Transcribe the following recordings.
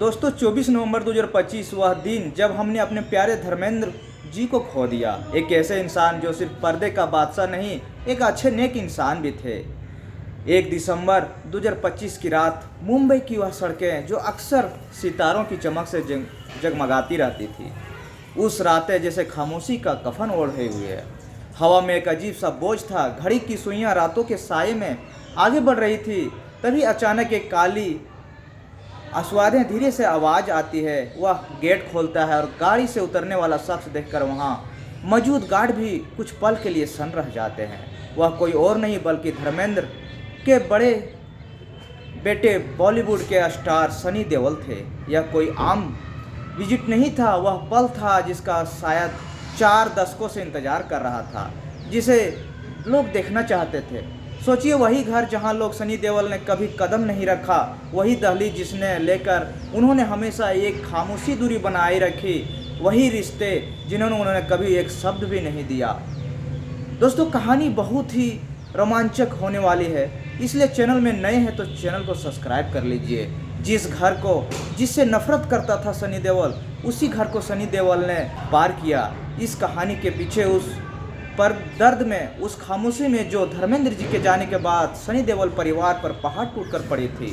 दोस्तों 24 नवंबर 2025 वह दिन जब हमने अपने प्यारे धर्मेंद्र जी को खो दिया। एक ऐसे इंसान जो सिर्फ पर्दे का बादशाह नहीं, एक अच्छे नेक इंसान भी थे। 1 दिसंबर 2025 की रात मुंबई की वह सड़कें जो अक्सर सितारों की चमक से जगमगाती रहती थी, उस रातें जैसे खामोशी का कफन ओढ़े हुए है। हवा में एक अजीब सा बोझ था। घड़ी की सुइयां रातों के साये में आगे बढ़ रही थी। तभी अचानक एक काली आस्वादें धीरे से आवाज़ आती है। वह गेट खोलता है और गाड़ी से उतरने वाला शख्स देखकर वहाँ मौजूद गार्ड भी कुछ पल के लिए सन्न रह जाते हैं। वह कोई और नहीं बल्कि धर्मेंद्र के बड़े बेटे बॉलीवुड के स्टार सनी देओल थे। यह कोई आम विजिट नहीं था, वह पल था जिसका शायद 4 दशकों से इंतजार कर रहा था, जिसे लोग देखना चाहते थे। सोचिए, वही घर जहां लोग सनी देओल ने कभी कदम नहीं रखा, वही दहलीज जिसने लेकर उन्होंने हमेशा एक खामोशी दूरी बनाए रखी, वही रिश्ते जिन्होंने उन्होंने कभी एक शब्द भी नहीं दिया। दोस्तों, कहानी बहुत ही रोमांचक होने वाली है, इसलिए चैनल में नए हैं तो चैनल को सब्सक्राइब कर लीजिए। जिस घर को जिससे नफरत करता था सनी देओल, उसी घर को सनी देओल ने पार किया। इस कहानी के पीछे उस पर दर्द में, उस खामोशी में जो धर्मेंद्र जी के जाने के बाद सनी देओल परिवार पर पहाड़ टूटकर पड़ी थी।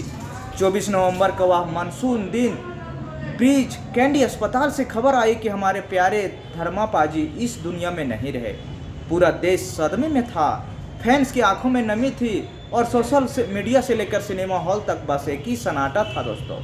24 नवंबर का वह मानसून दिन ब्रीच कैंडी अस्पताल से खबर आई कि हमारे प्यारे धर्मा पाजी इस दुनिया में नहीं रहे। पूरा देश सदमे में था, फैंस की आंखों में नमी थी और सोशल मीडिया से लेकर सिनेमा हॉल तक बस एक ही सन्नाटा था। दोस्तों,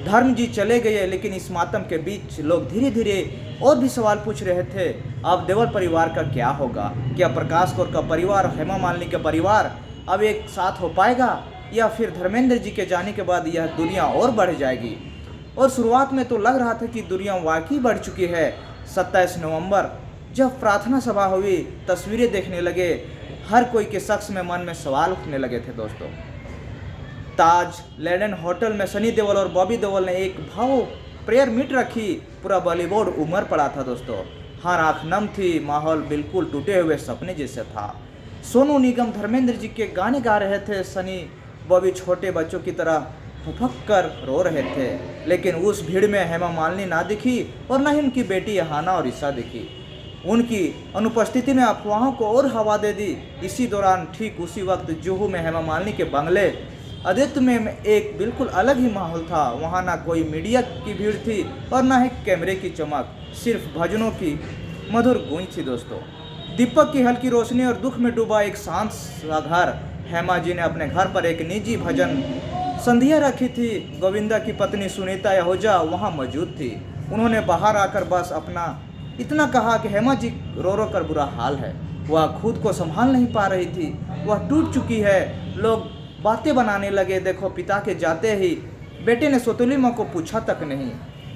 धर्म जी चले गए, लेकिन इस मातम के बीच लोग धीरे धीरे और भी सवाल पूछ रहे थे। अब देओल परिवार का क्या होगा? क्या प्रकाश कौर का परिवार, हेमा मालिनी का परिवार अब एक साथ हो पाएगा, या फिर धर्मेंद्र जी के जाने के बाद यह दुनिया और बढ़ जाएगी? और शुरुआत में तो लग रहा था कि दुनिया वाकई बढ़ चुकी है। 27 नवंबर जब प्रार्थना सभा हुई, तस्वीरें देखने लगे, हर कोई के शख्स में मन में सवाल उठने लगे थे। दोस्तों, ताज लैंडन होटल में सनी देओल और बॉबी देओल ने एक भाव प्रेयर मीट रखी। पूरा बॉलीवुड उमड़ पड़ा था। दोस्तों, हर आंख नम थी, माहौल बिल्कुल टूटे हुए सपने जैसे था। सोनू निगम धर्मेंद्र जी के गाने गा रहे थे, सनी बॉबी छोटे बच्चों की तरह फुफक कर रो रहे थे। लेकिन उस भीड़ में हेमा मालिनी ना दिखी और न ही उनकी बेटी हाना और ईशा दिखी। उनकी अनुपस्थिति ने अफवाहों को और हवा दे दी। इसी दौरान ठीक उसी वक्त जुहू में हेमा मालिनी के बंगले आदित्य में एक बिल्कुल अलग ही माहौल था। वहाँ ना कोई मीडिया की भीड़ थी और ना ही कैमरे की चमक, सिर्फ भजनों की मधुर गूंज थी। दोस्तों, दीपक की हल्की रोशनी और दुख में डूबा एक शांत सा घर। हेमा जी ने अपने घर पर एक निजी भजन संध्या रखी थी। गोविंदा की पत्नी सुनीता यहोजा वहाँ मौजूद थी। उन्होंने बाहर आकर बस अपना इतना कहा कि हेमा जी रो रो कर बुरा हाल है। वह खुद को संभाल नहीं पा रही थी, वह टूट चुकी है। लोग बातें बनाने लगे। देखो, पिता के जाते ही बेटे ने सौतेली माँ को पूछा तक नहीं।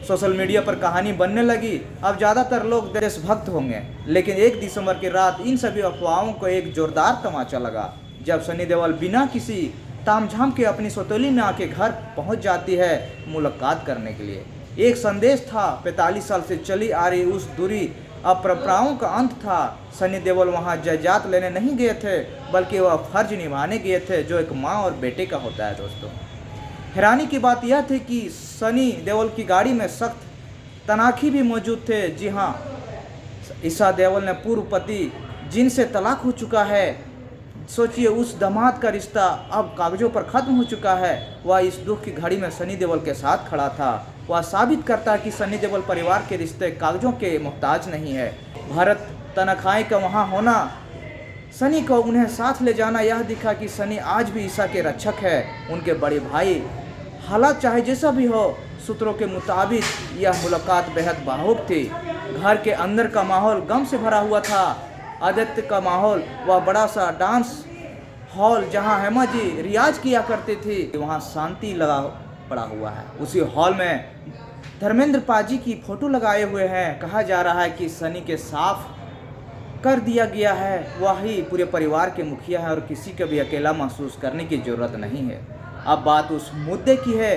सोशल मीडिया पर कहानी बनने लगी, अब ज़्यादातर लोग देशभक्त होंगे। लेकिन 1 दिसंबर की रात इन सभी अफवाहों को एक जोरदार तमाचा लगा, जब सनी देओल बिना किसी तामझाम के अपनी सौतेली माँ के घर पहुँच जाती है मुलाकात करने के लिए। एक संदेश था, 45 साल से चली आ रही उस दूरी अब परंपराओं का अंत था। सनी देओल वहाँ जायदाद लेने नहीं गए थे, बल्कि वह फर्ज निभाने गए थे जो एक माँ और बेटे का होता है। दोस्तों, हैरानी की बात यह थी कि सनी देओल की गाड़ी में सख्त तनाखी भी मौजूद थे। जी हाँ, ईशा देओल ने पूर्व पति जिनसे तलाक हो चुका है। सोचिए, उस दामाद का रिश्ता अब कागजों पर खत्म हो चुका है। वह इस दुख की घड़ी में सनी देओल के साथ खड़ा था। वह साबित करता कि सनी देओल परिवार के रिश्ते कागजों के मोहताज नहीं है। भारत तनख्वाही का वहाँ होना, सनी को उन्हें साथ ले जाना, यह दिखा कि सनी आज भी ईशा के रक्षक है, उनके बड़े भाई। हालात चाहे जैसा भी हो, सूत्रों के मुताबिक यह मुलाकात बेहद भावुक थी। घर के अंदर का माहौल गम से भरा हुआ था। आदित्य का माहौल, वह बड़ा सा डांस हॉल जहां हेमा जी रियाज किया करती थी, वहां शांति लगा पड़ा हुआ है। उसी हॉल में धर्मेंद्र पाजी की फोटो लगाए हुए हैं। कहा जा रहा है कि सनी के साफ कर दिया गया है, वही पूरे परिवार के मुखिया है और किसी को भी अकेला महसूस करने की जरूरत नहीं है। अब बात उस मुद्दे की है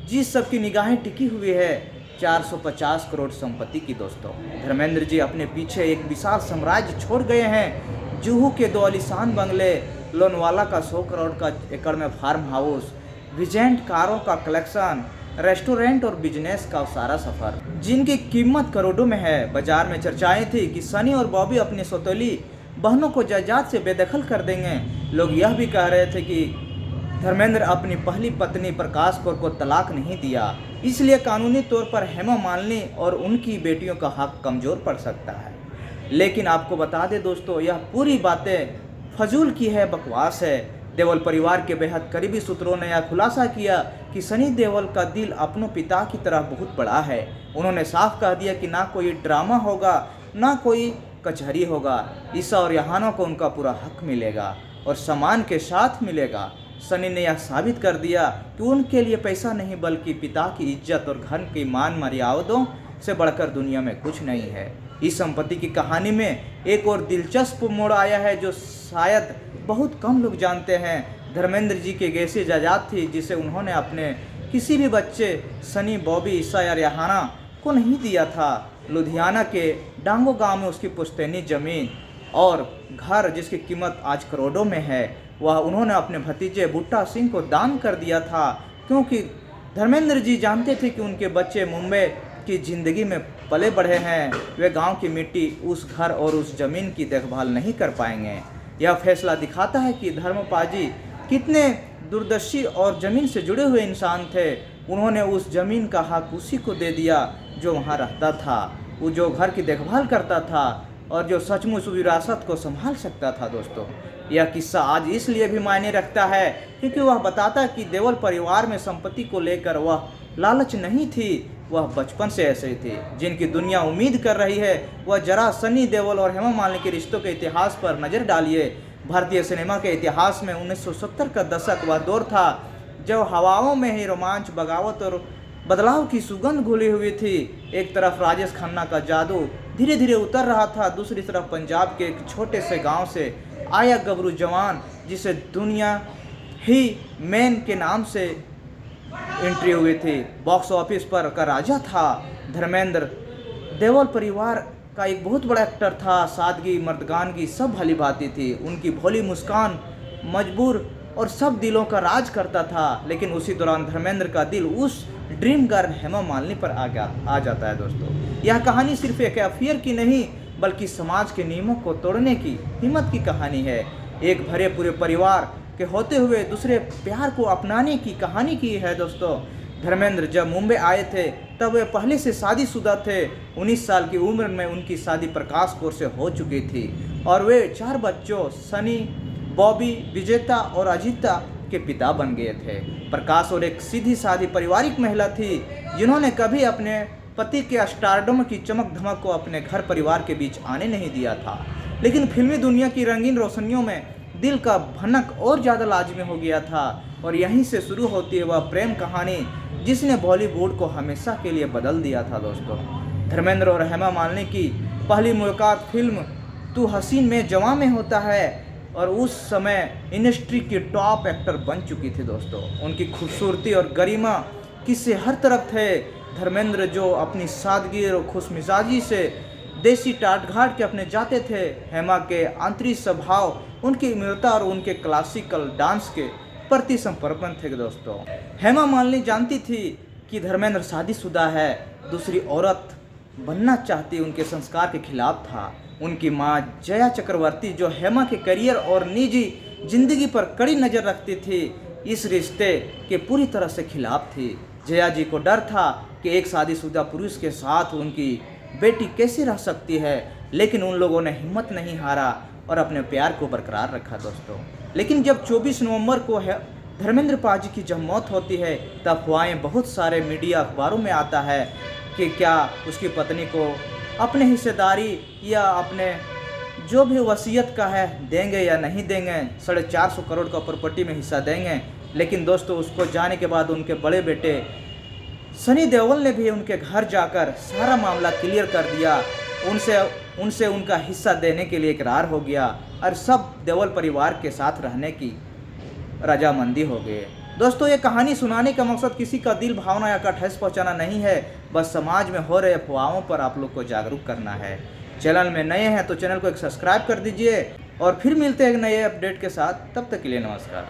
जिस सबकी निगाहें टिकी हुई है, 450 करोड़ संपत्ति की। दोस्तों, धर्मेंद्र जी अपने पीछे एक विशाल साम्राज्य छोड़ गए हैं। जुहू के 2 आलीशान बंगले, लोनावाला का 100 करोड़ का एकड़ में फार्म हाउस, विजेंट कारों का कलेक्शन, रेस्टोरेंट और बिजनेस का सारा सफर, जिनकी कीमत करोड़ों में है। बाजार में चर्चाएं थी कि सनी और बॉबी अपनी सौतेली बहनों को जायदाद से बेदखल कर देंगे। लोग यह भी कह रहे थे कि धर्मेंद्र अपनी पहली पत्नी प्रकाश कौर को तलाक नहीं दिया, इसलिए कानूनी तौर पर हेमा मालिनी और उनकी बेटियों का हक कमज़ोर पड़ सकता है। लेकिन आपको बता दें दोस्तों, यह पूरी बातें फजूल की है, बकवास है। देओल परिवार के बेहद करीबी सूत्रों ने यह खुलासा किया कि सनी देओल का दिल अपनों पिता की तरह बहुत बड़ा है। उन्होंने साफ कह दिया कि ना कोई ड्रामा होगा, ना कोई कचहरी होगा। ईसा और यहाना को उनका पूरा हक मिलेगा और सम्मान के साथ मिलेगा। सनी ने यह साबित कर दिया कि उनके लिए पैसा नहीं बल्कि पिता की इज्जत और घर की मान मर्यादाओं से बढ़कर दुनिया में कुछ नहीं है। इस संपत्ति की कहानी में एक और दिलचस्प मोड़ आया है जो शायद बहुत कम लोग जानते हैं। धर्मेंद्र जी की एक ऐसी जायदाद थी जिसे उन्होंने अपने किसी भी बच्चे सनी, बॉबी, ईसा या रेहाना को नहीं दिया था। लुधियाना के डांगो गांव में उसकी पुश्तैनी जमीन और घर, जिसकी कीमत आज करोड़ों में है, वह उन्होंने अपने भतीजे बूटा सिंह को दान कर दिया था, क्योंकि धर्मेंद्र जी जानते थे कि उनके बच्चे मुंबई की ज़िंदगी में पले बढ़े हैं। वे गांव की मिट्टी, उस घर और उस ज़मीन की देखभाल नहीं कर पाएंगे। यह फैसला दिखाता है कि धर्मपाजी कितने दूरदर्शी और ज़मीन से जुड़े हुए इंसान थे। उन्होंने उस ज़मीन का हक उसी को दे दिया जो वहाँ रहता था, वो जो घर की देखभाल करता था और जो सचमुच विरासत को संभाल सकता था। दोस्तों, यह किस्सा आज इसलिए भी मायने रखता है क्योंकि वह बताता कि देओल परिवार में संपत्ति को लेकर वह लालच नहीं थी, वह बचपन से ऐसे ही थे। जिनकी दुनिया उम्मीद कर रही है, वह जरा सनी देओल और हेमा मालिनी के रिश्तों के इतिहास पर नज़र डालिए। भारतीय सिनेमा के इतिहास में 1970 का दशक वह दौर था जब हवाओं में ही रोमांच, बगावत और बदलाव की सुगंध घुली हुई थी। एक तरफ राजेश खन्ना का जादू धीरे धीरे उतर रहा था, दूसरी तरफ पंजाब के एक छोटे से गांव से आया गबरू जवान, जिसे दुनिया ही मैन के नाम से एंट्री हुई थी, बॉक्स ऑफिस पर का राजा था। धर्मेंद्र देओल परिवार का एक बहुत बड़ा एक्टर था। सादगी, मर्दगानगी सब भली भांति थी। उनकी भोली मुस्कान मजबूर और सब दिलों का राज करता था। लेकिन उसी दौरान धर्मेंद्र का दिल उस ड्रीम गर्ल हेमा मालिनी पर आ जाता है। दोस्तों, यह कहानी सिर्फ एक अफेयर की नहीं बल्कि समाज के नियमों को तोड़ने की हिम्मत की कहानी है। एक भरे पूरे परिवार के होते हुए दूसरे प्यार को अपनाने की कहानी की है। दोस्तों, धर्मेंद्र जब मुंबई आए थे तब वे पहले से शादीशुदा थे। 19 साल की उम्र में उनकी शादी प्रकाश कौर से हो चुकी थी और वे 4 बच्चों सनी, बॉबी, विजेता और अजीता के पिता बन गए थे। प्रकाश और एक सीधी सादी पारिवारिक महिला थी जिन्होंने कभी अपने पति के स्टारडम की चमक धमक को अपने घर परिवार के बीच आने नहीं दिया था। लेकिन फिल्मी दुनिया की रंगीन रोशनियों में दिल का भनक और ज़्यादा लाजमी हो गया था और यहीं से शुरू होती है वह प्रेम कहानी जिसने बॉलीवुड को हमेशा के लिए बदल दिया था। दोस्तों, धर्मेंद्र और हेमा मालिनी की पहली मुलाकात फिल्म तू हसीन में जवां में होता है और उस समय इंडस्ट्री की टॉप एक्टर बन चुकी थी। दोस्तों, उनकी खूबसूरती और गरिमा किससे हर तरफ थे। धर्मेंद्र जो अपनी सादगी और खुशमिजाजी से देसी टाट घाट के अपने जाते थे, हेमा के आंतरिक स्वभाव, उनकी इम्रता और उनके क्लासिकल डांस के प्रति समर्पण थे। दोस्तों, हेमा मालिनी जानती थी कि धर्मेंद्र शादीशुदा है, दूसरी औरत बनना चाहती, उनके संस्कार के खिलाफ था। उनकी मां जया चक्रवर्ती जो हेमा के करियर और निजी जिंदगी पर कड़ी नज़र रखती थी, इस रिश्ते के पूरी तरह से खिलाफ थी। जया जी को डर था कि एक शादीशुदा पुरुष के साथ उनकी बेटी कैसे रह सकती है, लेकिन उन लोगों ने हिम्मत नहीं हारा और अपने प्यार को बरकरार रखा। दोस्तों, लेकिन जब 24 नवंबर को धर्मेंद्र पाजी की जब मौत होती है तब अफवाहें बहुत सारे मीडिया अखबारों में आता है कि क्या उसकी पत्नी को अपने हिस्सेदारी या अपने जो भी वसीयत का है देंगे या नहीं देंगे, 450 करोड़ का प्रॉपर्टी में हिस्सा देंगे। लेकिन दोस्तों, उसको जाने के बाद उनके बड़े बेटे सनी देओल ने भी उनके घर जाकर सारा मामला क्लियर कर दिया। उनसे उनका हिस्सा देने के लिए इकरार हो गया और सब देओल परिवार के साथ रहने की रजामंदी हो गई। दोस्तों, ये कहानी सुनाने का मकसद किसी का दिल, भावना या ठेस पहुंचाना नहीं है, बस समाज में हो रहे अफवाहों पर आप लोग को जागरूक करना है। चैनल में नए हैं तो चैनल को एक सब्सक्राइब कर दीजिए और फिर मिलते हैं एक नए अपडेट के साथ। तब तक के लिए नमस्कार।